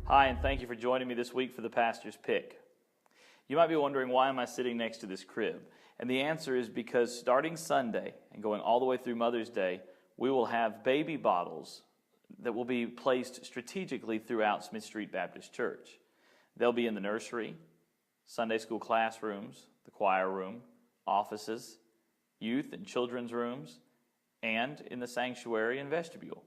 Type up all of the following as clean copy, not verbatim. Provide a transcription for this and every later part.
Hi, and thank you for joining me this week for the Pastor's Pick. You might be wondering, why am I sitting next to this crib? And the answer is because starting Sunday and going all the way through Mother's Day, we will have baby bottles that will be placed strategically throughout Smith Street Baptist Church. They'll be in the nursery, Sunday school classrooms, the choir room, offices, youth and children's rooms, and in the sanctuary and vestibule.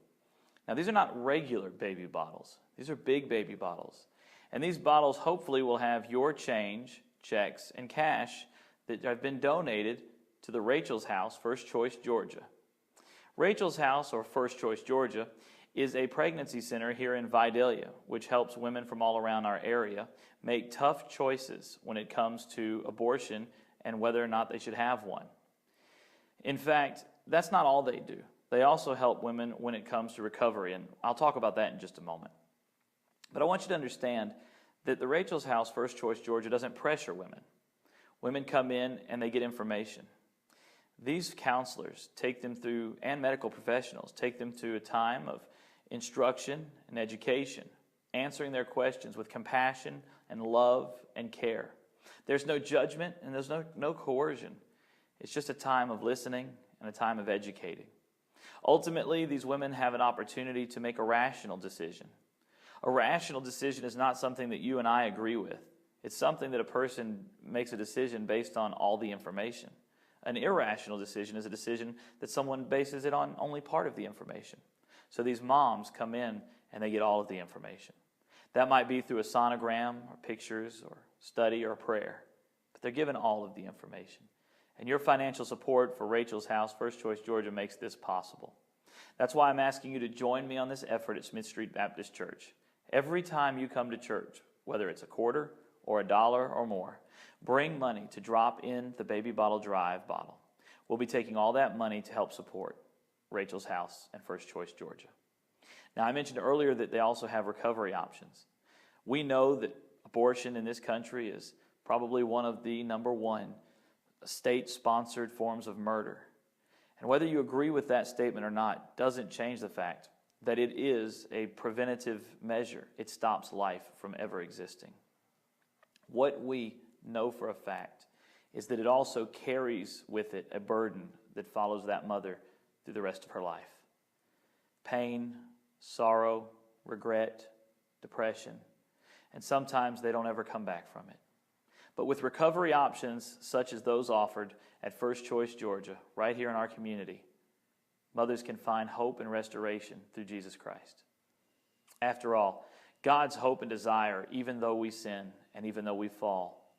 Now, these are not regular baby bottles. These are big baby bottles. And these bottles hopefully will have your change, checks, and cash that have been donated to the Rachael's House, First Choice, Georgia. Rachael's House, or First Choice, Georgia, is a pregnancy center here in Vidalia, which helps women from all around our area make tough choices when it comes to abortion and whether or not they should have one. In fact, that's not all they do. They also help women when it comes to recovery, and I'll talk about that in just a moment. But I want you to understand that the Rachael's House, First Choice, Georgia, doesn't pressure women. Women come in and they get information. These counselors take them through, and medical professionals, take them through a time of instruction and education, answering their questions with compassion and love and care. There's no judgment and there's no coercion. It's just a time of listening and a time of educating. Ultimately, these women have an opportunity to make a rational decision. A rational decision is not something that you and I agree with. It's something that a person makes a decision based on all the information. An irrational decision is a decision that someone bases it on only part of the information. So these moms come in and they get all of the information. That might be through a sonogram or pictures or study or prayer, but they're given all of the information. And your financial support for Rachael's House, First Choice, Georgia, makes this possible. That's why I'm asking you to join me on this effort at Smith Street Baptist Church. Every time you come to church, whether it's a quarter or $1 or more, bring money to drop in the Baby Bottle Drive bottle. We'll be taking all that money to help support Rachael's House and First Choice, Georgia. Now, I mentioned earlier that they also have recovery options. We know that abortion in this country is probably one of the number one state-sponsored forms of murder. And whether you agree with that statement or not doesn't change the fact that it is a preventative measure. It stops life from ever existing. What we know for a fact is that it also carries with it a burden that follows that mother through the rest of her life. Pain, sorrow, regret, depression, and sometimes they don't ever come back from it. But with recovery options such as those offered at First Choice, Georgia, right here in our community, mothers can find hope and restoration through Jesus Christ. After all, God's hope and desire, even though we sin and even though we fall,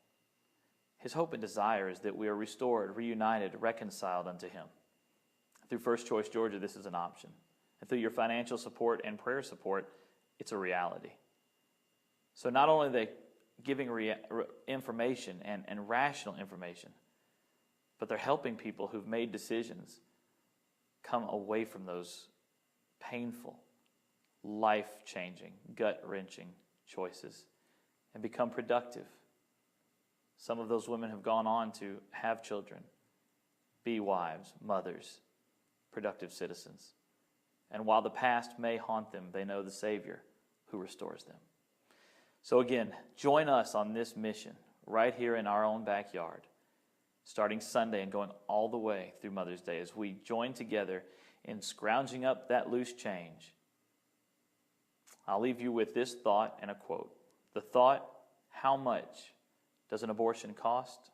His hope and desire is that we are restored, reunited, reconciled unto Him. Through First Choice, Georgia, this is an option. And through your financial support and prayer support, it's a reality. So not only are they giving information and rational information, but they're helping people who've made decisions come away from those painful, life-changing, gut-wrenching choices and become productive. Some of those women have gone on to have children, be wives, mothers, productive citizens. And while the past may haunt them, they know the Savior who restores them. So again, join us on this mission right here in our own backyard, starting Sunday and going all the way through Mother's Day as we join together in scrounging up that loose change. I'll leave you with this thought and a quote. The thought, how much does an abortion cost?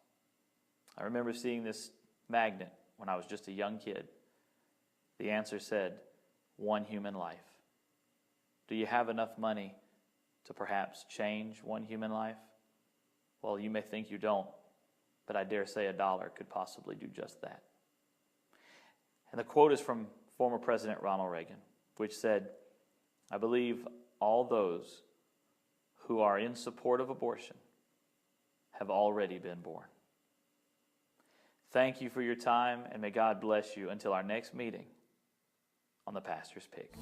I remember seeing this magnet when I was just a young kid. The answer said, one human life. Do you have enough money to perhaps change one human life? Well, you may think you don't, but I dare say $1 could possibly do just that. And the quote is from former President Ronald Reagan, which said, I believe all those who are in support of abortion have already been born. Thank you for your time, and may God bless you until our next meeting on the Pastor's Pick.